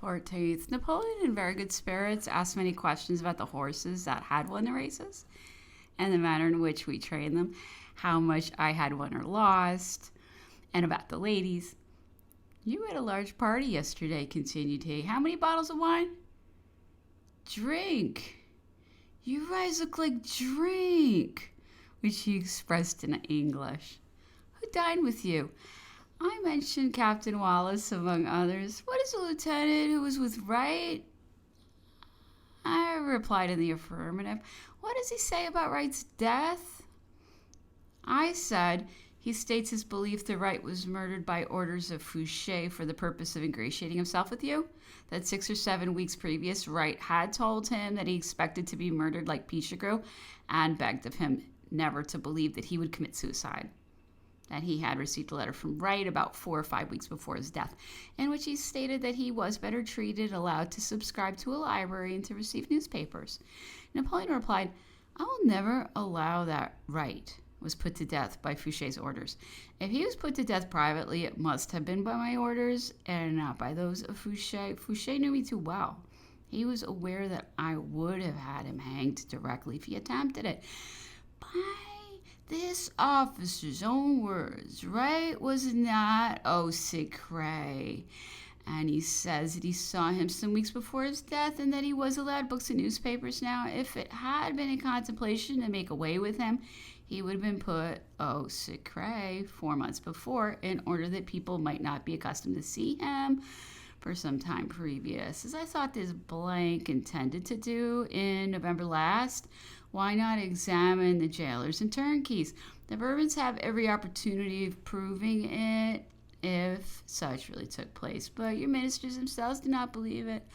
14th, Napoleon, in very good spirits, asked many questions about the horses that had won the races and the manner in which we trained them, how much I had won or lost, and about the ladies. You had a large party yesterday, continued he. How many bottles of wine? Drink. You guys look like drink, which he expressed in English. Who dined with you? I mentioned Captain Wallace, among others. What is the lieutenant who was with Wright? I replied in the affirmative. What does he say about Wright's death? I said, he states his belief that Wright was murdered by orders of Fouché for the purpose of ingratiating himself with you. That 6 or 7 weeks previous, Wright had told him that he expected to be murdered like Pichegru and begged of him never to believe that he would commit suicide. That he had received a letter from Wright about 4 or 5 weeks before his death, in which he stated that he was better treated, allowed to subscribe to a library, and to receive newspapers. Napoleon replied, I will never allow that Wright was put to death by Fouché's orders. If he was put to death privately, it must have been by my orders and not by those of Fouché. Fouché knew me too well. He was aware that I would have had him hanged directly if he attempted it. By this officer's own words, Wright was not au secret. And he says that he saw him some weeks before his death and that he was allowed books and newspapers. Now, if it had been in contemplation to make away with him, he would have been put au secret 4 months before in order that people might not be accustomed to see him for some time previous. As I thought this blank intended to do in November last, why not examine the jailers and turnkeys? The Bourbons have every opportunity of proving it if such really took place, but your ministers themselves do not believe it.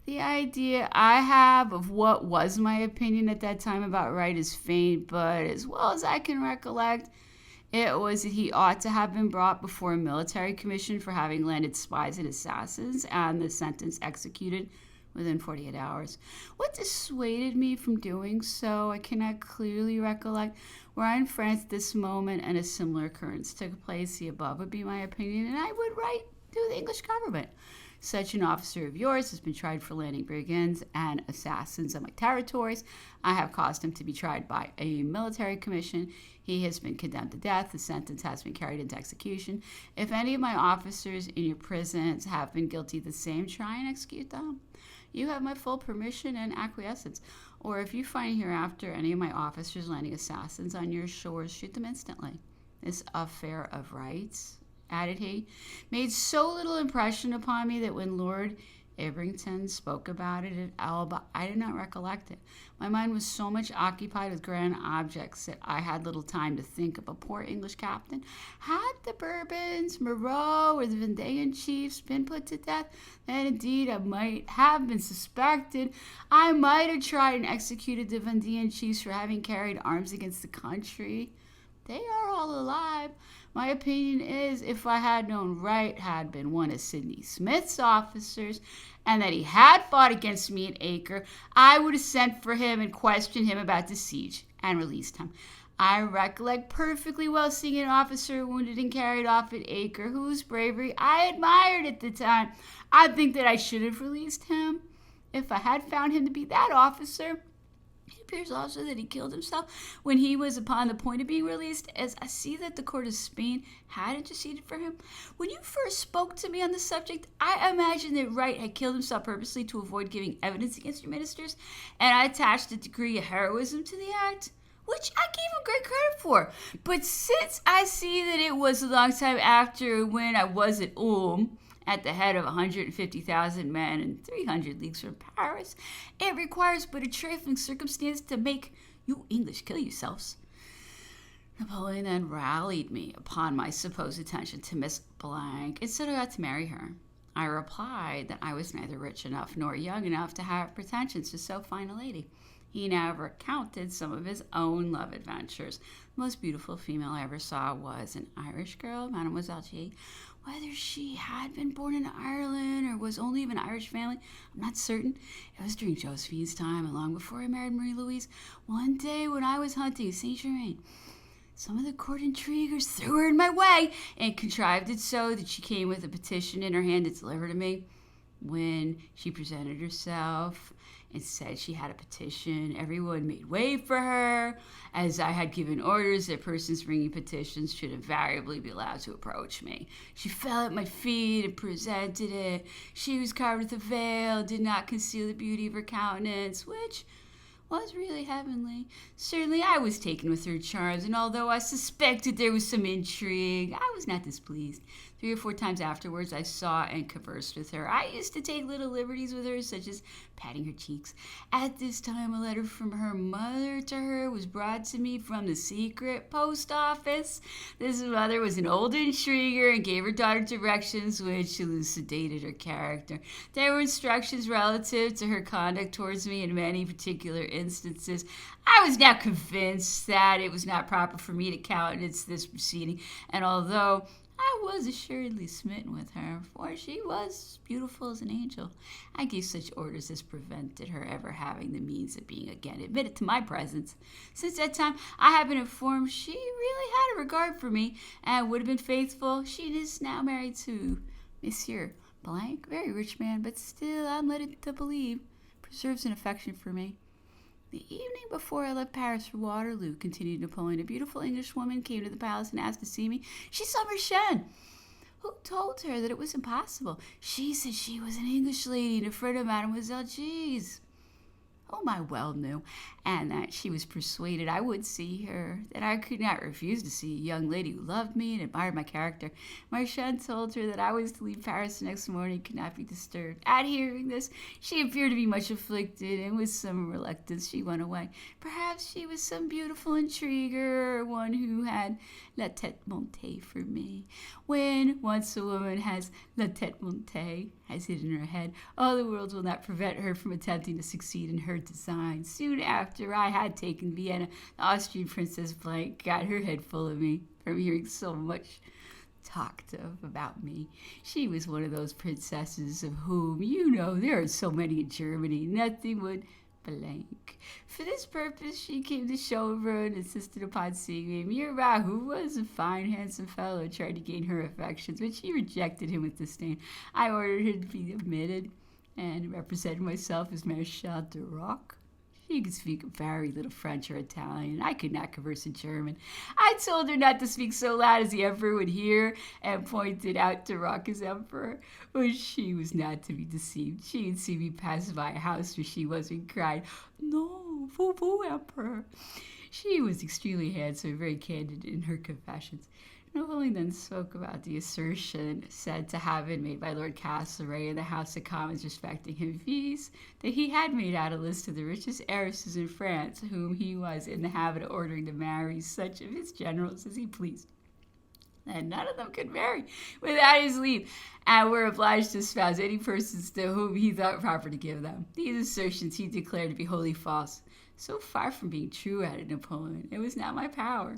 The idea I have of what was my opinion at that time about Wright is faint, but as well as I can recollect, it was that he ought to have been brought before a military commission for having landed spies and assassins, and the sentence executed within 48 hours. What dissuaded me from doing so, I cannot clearly recollect. Were I in France at this moment and a similar occurrence took place, the above would be my opinion, and I would write to the English government. Such an officer of yours has been tried for landing brigands and assassins on my territories. I have caused him to be tried by a military commission. He has been condemned to death. The sentence has been carried into execution. If any of my officers in your prisons have been guilty of the same, try and execute them. You have my full permission and acquiescence. Or if you find hereafter any of my officers landing assassins on your shores, shoot them instantly. This affair of rights, added he, made so little impression upon me that when Lord Ibrington spoke about it at Alba, I did not recollect it. My mind was so much occupied with grand objects that I had little time to think of a poor English captain. Had the Bourbons, Moreau, or the Vendéan chiefs been put to death, then indeed I might have been suspected. I might have tried and executed the Vendéan chiefs for having carried arms against the country. They are all alive. My opinion is, if I had known Wright had been one of Sidney Smith's officers and that he had fought against me at Acre, I would have sent for him and questioned him about the siege and released him. I recollect perfectly well seeing an officer wounded and carried off at Acre whose bravery I admired at the time. I think that I should have released him if I had found him to be that officer. It appears also that he killed himself when he was upon the point of being released, as I see that the court of Spain had interceded for him. When you first spoke to me on the subject, I imagined that Wright had killed himself purposely to avoid giving evidence against your ministers, and I attached a degree of heroism to the act, which I gave him great credit for. But since I see that it was a long time after when I was at Ulm, at the head of 150,000 men and 300 leagues from Paris, it requires but a trifling circumstance to make you English kill yourselves. Napoleon then rallied me upon my supposed attention to Miss Blank and said I ought to marry her. I replied that I was neither rich enough nor young enough to have pretensions to so fine a lady. He now recounted some of his own love adventures. The most beautiful female I ever saw was an Irish girl, Mademoiselle G. Whether she had been born in Ireland or was only of an Irish family, I'm not certain. It was during Josephine's time and long before I married Marie Louise. One day when I was hunting Saint Germain, some of the court intriguers threw her in my way and contrived it so that she came with a petition in her hand to deliver to me. When she presented herself and said she had a petition, everyone made way for her, as I had given orders that persons bringing petitions should invariably be allowed to approach me. She fell at my feet and presented it. She was covered with a veil, did not conceal the beauty of her countenance, which was really heavenly. Certainly I was taken with her charms, and although I suspected there was some intrigue, I was not displeased. 3 or 4 times afterwards, I saw and conversed with her. I used to take little liberties with her, such as patting her cheeks. At this time, a letter from her mother to her was brought to me from the secret post office. This mother was an old intriguer and gave her daughter directions which elucidated her character. There were instructions relative to her conduct towards me in many particular instances. I was now convinced that it was not proper for me to countenance this proceeding, and although I was assuredly smitten with her, for she was beautiful as an angel, I gave such orders as prevented her ever having the means of being again admitted to my presence. Since that time, I have been informed she really had a regard for me, and would have been faithful. She is now married to Monsieur Blank, very rich man, but still, I'm led to believe, preserves an affection for me. The evening before I left Paris for Waterloo, continued Napoleon, a beautiful Englishwoman came to the palace and asked to see me. She saw Mädchen, who told her that it was impossible. She said she was an English lady and a friend of Mademoiselle G's, whom I well knew, and that she was persuaded I would see her, that I could not refuse to see a young lady who loved me and admired my character. Mädchen told her that I was to leave Paris the next morning and could not be disturbed. At hearing this, she appeared to be much afflicted, and with some reluctance she went away. Perhaps she was some beautiful intriguer, or one who had la tête montée for me. When once a woman has la tête montée, has it in her head, all the world will not prevent her from attempting to succeed in her design. Soon after I had taken Vienna, the Austrian Princess Blank got her head full of me from hearing so much talked of about me. She was one of those princesses of whom, you know, there are so many in Germany, nothing would blank. For this purpose, she came to Schoenbrunn and insisted upon seeing me. Murat, who was a fine, handsome fellow, tried to gain her affections, but she rejected him with disdain. I ordered him to be admitted and represented myself as Marechal de Rock. She could speak very little French or Italian. I could not converse in German. I told her not to speak so loud as the emperor would hear, and pointed out to Rock as emperor. But she was not to be deceived. She had seen me pass by a house where she was and cried, "No, vous, emperor." She was extremely handsome and very candid in her confessions. Napoleon then spoke about the assertion said to have been made by Lord Castlereagh in the House of Commons respecting him, viz., that he had made out a list of the richest heiresses in France, whom he was in the habit of ordering to marry such of his generals as he pleased. And none of them could marry without his leave, and were obliged to espouse any persons to whom he thought proper to give them. These assertions he declared to be wholly false. So far from being true, added Napoleon, it was not my power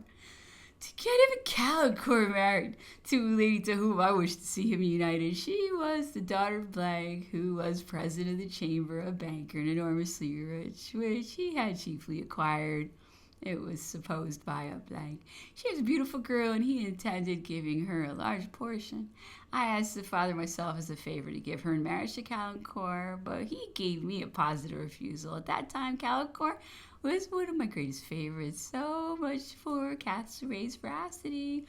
to get even Calancourt married to a lady to whom I wished to see him united. She was the daughter of Blank, who was president of the chamber, a banker, and enormously rich, which he had chiefly acquired, it was supposed, by a Blank. She was a beautiful girl, and he intended giving her a large portion. I asked the father myself as a favor to give her in marriage to Calancourt, but he gave me a positive refusal. At that time, Calancourt was one of my greatest favorites. So much for Castlereagh's veracity.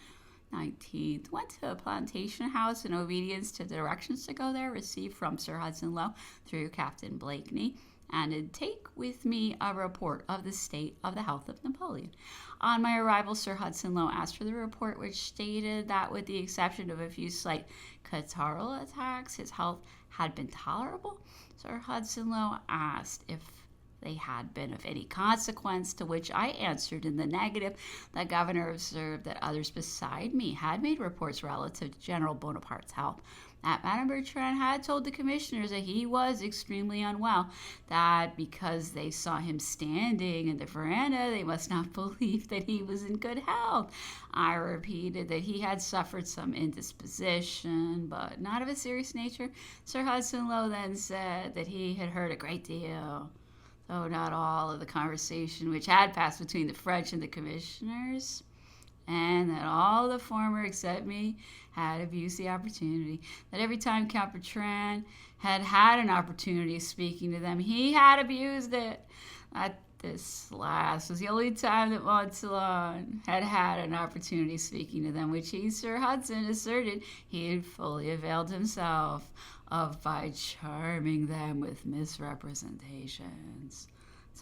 19th, went to a plantation house in obedience to directions to go there, received from Sir Hudson Lowe through Captain Blakeney, and to take with me a report of the state of the health of Napoleon. On my arrival, Sir Hudson Lowe asked for the report, which stated that with the exception of a few slight catarrhal attacks, his health had been tolerable. Sir Hudson Lowe asked if they had been of any consequence, to which I answered in the negative. The governor observed that others beside me had made reports relative to General Bonaparte's health, that Madame Bertrand had told the commissioners that he was extremely unwell, that because they saw him standing in the veranda, they must not believe that he was in good health. I repeated that he had suffered some indisposition, but not of a serious nature. Sir Hudson Lowe then said that he had heard a great deal, though not all, of the conversation which had passed between the French and the commissioners, and that all the former except me had abused the opportunity, that every time Count Bertrand had had an opportunity of speaking to them, he had abused it. That this last was the only time that Montsalon had had an opportunity of speaking to them, which he, Sir Hudson, asserted he had fully availed himself of by charming them with misrepresentations.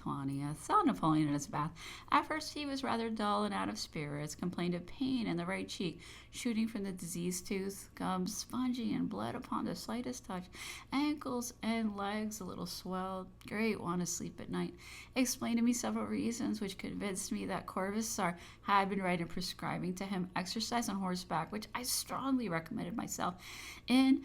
20th. Saw Napoleon in his bath. At first he was rather dull and out of spirits, complained of pain in the right cheek, shooting from the diseased tooth, gums spongy and blood upon the slightest touch, ankles and legs a little swelled, great want to sleep at night. Explained to me several reasons which convinced me that Corvisart had been right in prescribing to him exercise on horseback, which I strongly recommended myself in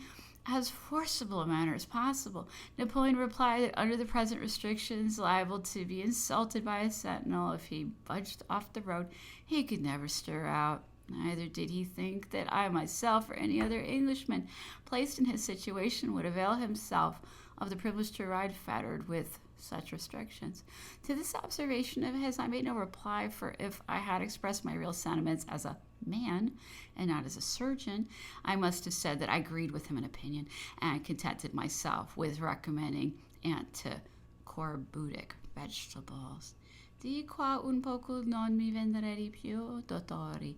as forcible a manner as possible. Napoleon replied that under the present restrictions, liable to be insulted by a sentinel if he budged off the road, he could never stir out. Neither did he think that I myself or any other Englishman placed in his situation would avail himself of the privilege to ride fettered with such restrictions. To this observation of his I made no reply, for if I had expressed my real sentiments as a man and not as a surgeon, I must have said that I agreed with him in opinion and contented myself with recommending anticorbutic vegetables. Di qua un poco non mi venderei più, dottori,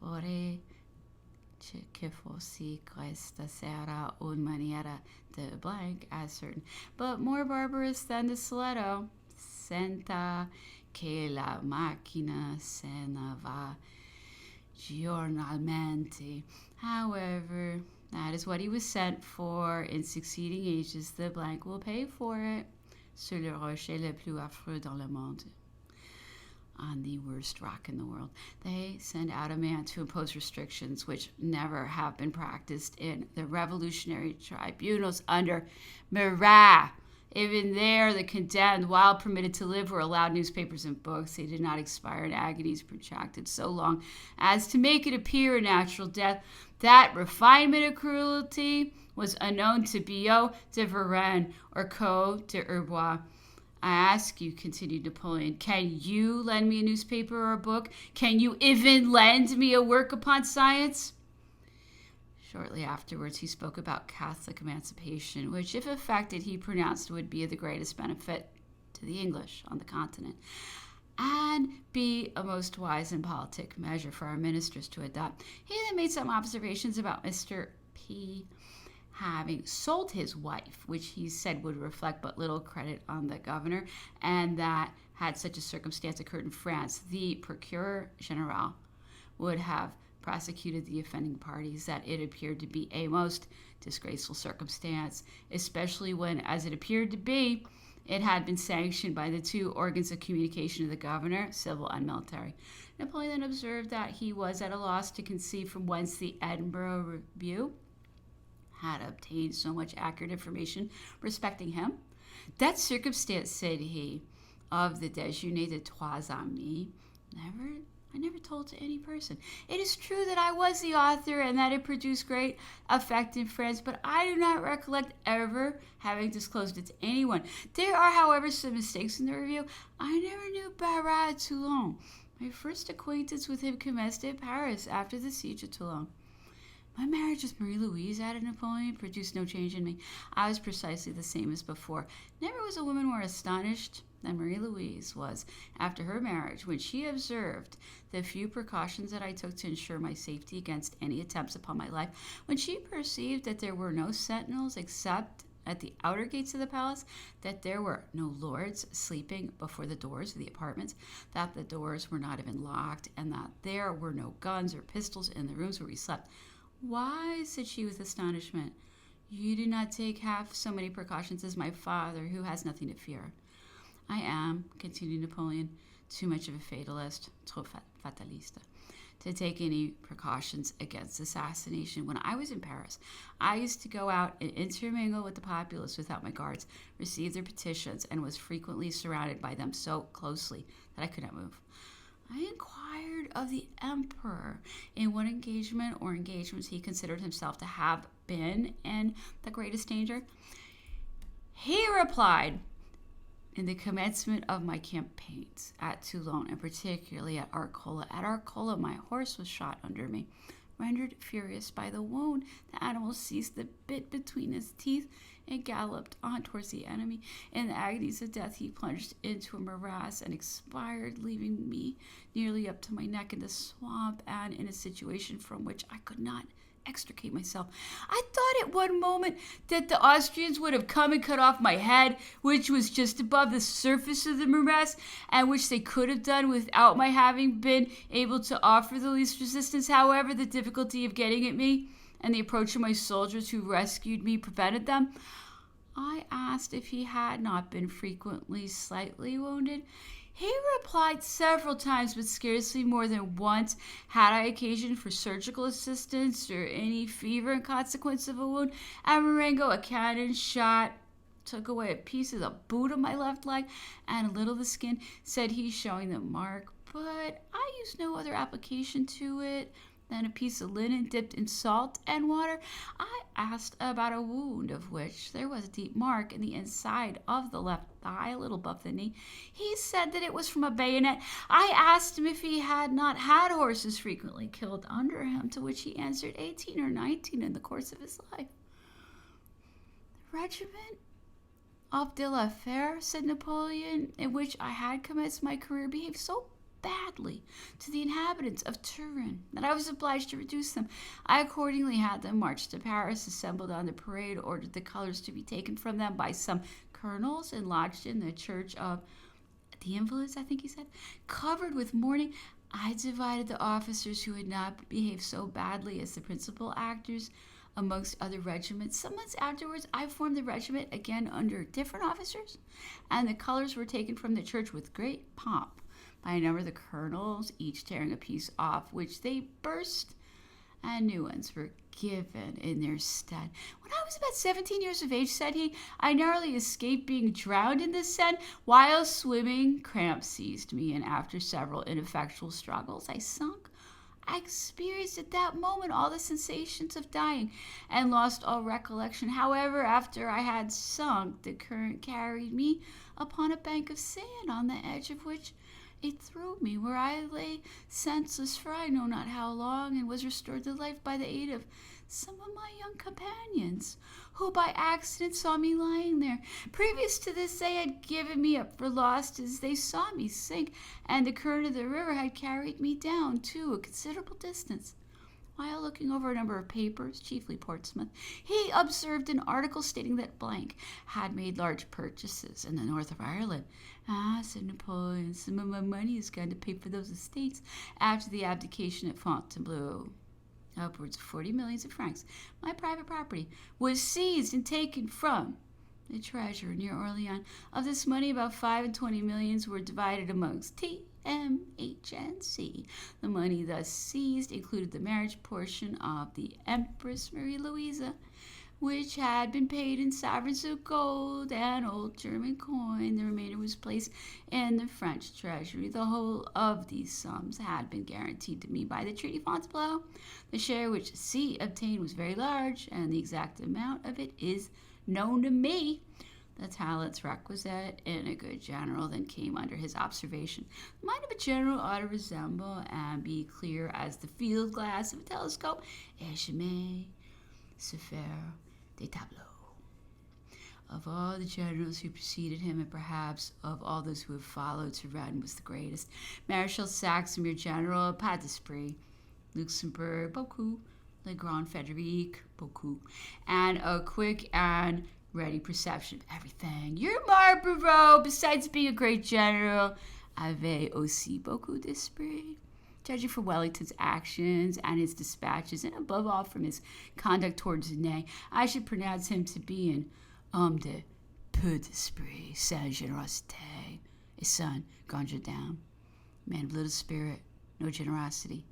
ore che fossi questa sera un maniera de blank as certain, but more barbarous than the stiletto. Senta che la macchina se ne va giornalmente. However, that is what he was sent for. In succeeding ages, the blank will pay for it. Sur le rocher le plus affreux dans le monde. On the worst rock in the world, they send out a man to impose restrictions which never have been practiced in the revolutionary tribunals under Marat. Even there, the condemned, while permitted to live, were allowed newspapers and books. They did not expire in agonies protracted so long as to make it appear a natural death. That refinement of cruelty was unknown to Biot de Varenne or Coe de Herbois. I ask you, continued Napoleon, can you lend me a newspaper or a book? Can you even lend me a work upon science? Shortly afterwards, he spoke about Catholic emancipation, which, if effected, he pronounced would be of the greatest benefit to the English on the continent, and be a most wise and politic measure for our ministers to adopt. He then made some observations about Mr. P. having sold his wife, which he said would reflect but little credit on the governor, and that had such a circumstance occurred in France, the procureur general would have prosecuted the offending parties, that it appeared to be a most disgraceful circumstance, especially when, as it appeared to be, it had been sanctioned by the two organs of communication of the governor, civil and military. Napoleon observed that he was at a loss to conceive from whence the Edinburgh Review had obtained so much accurate information respecting him. That circumstance, said he, of the déjeuner de trois amis, I never told to any person. It is true that I was the author and that it produced great effect in France, but I do not recollect ever having disclosed it to anyone. There are, however, some mistakes in the review. I never knew Barras at Toulon. My first acquaintance with him commenced at Paris after the siege of Toulon. My marriage with Marie-Louise, added Napoleon, produced no change in me. I was precisely the same as before. Never was a woman more astonished than Marie-Louise was after her marriage, when she observed the few precautions that I took to ensure my safety against any attempts upon my life, when she perceived that there were no sentinels except at the outer gates of the palace, that there were no lords sleeping before the doors of the apartments, that the doors were not even locked, and that there were no guns or pistols in the rooms where we slept. Why, said she with astonishment, you do not take half so many precautions as my father, who has nothing to fear. I am, continued Napoleon, too much of a fatalist, trop fataliste, to take any precautions against assassination. When I was in Paris, I used to go out and intermingle with the populace without my guards, receive their petitions, and was frequently surrounded by them so closely that I could not move. I inquired of the emperor in what engagement or engagements he considered himself to have been in the greatest danger. He replied in the commencement of my campaigns at Toulon, and particularly at Arcola. At Arcola, my horse was shot under me. Rendered furious by the wound, the animal seized the bit between his teeth and galloped on towards the enemy. In the agonies of death, he plunged into a morass and expired, leaving me nearly up to my neck in the swamp and in a situation from which I could not extricate myself. I thought at one moment that the Austrians would have come and cut off my head, which was just above the surface of the morass, and which they could have done without my having been able to offer the least resistance. However, the difficulty of getting at me and the approach of my soldiers who rescued me prevented them. I asked if he had not been frequently slightly wounded. He replied several times, but scarcely more than once had I occasion for surgical assistance or any fever in consequence of a wound. At Marengo, a cannon shot took away a piece of the boot of my left leg and a little of the skin, said he, showing the mark, but I used no other application to it than a piece of linen dipped in salt and water. I asked about a wound of which there was a deep mark in the inside of the left thigh, a little above the knee. He said that it was from a bayonet. I asked him if he had not had horses frequently killed under him, to which he answered 18 or 19 in the course of his life. The regiment of de la Fère, said Napoleon, in which I had commenced my career, behaved so badly to the inhabitants of Turin that I was obliged to reduce them. I accordingly had them marched to Paris, assembled on the parade, ordered the colors to be taken from them by some colonels, and lodged in the church of the Invalids, I think he said, covered with mourning. I divided the officers who had not behaved so badly as the principal actors amongst other regiments. Some months afterwards, I formed the regiment again under different officers, and the colors were taken from the church with great pomp by a number of the colonels, each tearing a piece off, which they burst, and new ones were given in their stead. When I was about 17 years of age, said he, I narrowly escaped being drowned in the Seine. While swimming, cramp seized me, and after several ineffectual struggles, I sunk. I experienced at that moment all the sensations of dying and lost all recollection. However, after I had sunk, the current carried me upon a bank of sand, on the edge of which it threw me, where I lay senseless for I know not how long, and was restored to life by the aid of some of my young companions, who by accident saw me lying there. Previous to this, they had given me up for lost, as they saw me sink, and the current of the river had carried me down to a considerable distance. While looking over a number of papers, chiefly Portsmouth, he observed an article stating that blank had made large purchases in the north of Ireland. Ah, said Napoleon, some of my money is going to pay for those estates after the abdication at Fontainebleau. Upwards of 40 millions of francs, my private property, was seized and taken from the treasurer near Orleans. Of this money, about 25 millions were divided amongst TMHNC. The money thus seized included the marriage portion of the Empress Marie Louisa, which had been paid in sovereigns of gold and old German coin. The remainder was placed in the French treasury. The whole of these sums had been guaranteed to me by the Treaty of Fontainebleau. The share which C obtained was very large, and the exact amount of it is known to me. The talents requisite in a good general then came under his observation. The mind of a general ought to resemble and be clear as the field glass of a telescope. Et jamais se faire des tableaux. Of all the generals who preceded him, and perhaps of all those who have followed, Turenne was the greatest. Marshal Saxe, mere general, pas d'esprit. Luxembourg, beaucoup. Le Grand Frederic, beaucoup. And a quick and ready perception of everything. Your Marlborough, besides being a great general, avait aussi beaucoup d'esprit. Judging from Wellington's actions and his dispatches, and above all from his conduct towards Ney, I should pronounce him to be an homme de peu d'esprit, sans générosité, a son grand down, man of little spirit, no generosity,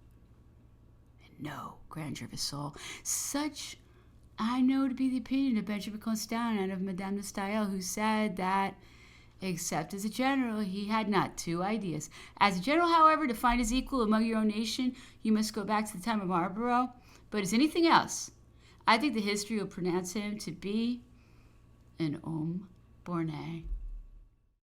and no grandeur of his soul. Such I know to be the opinion of Benjamin Constant and of Madame de Staël, who said that, except as a general, he had not two ideas. As a general, however, to find his equal among your own nation, you must go back to the time of Marlborough. But as anything else, I think the history will pronounce him to be an homme borné.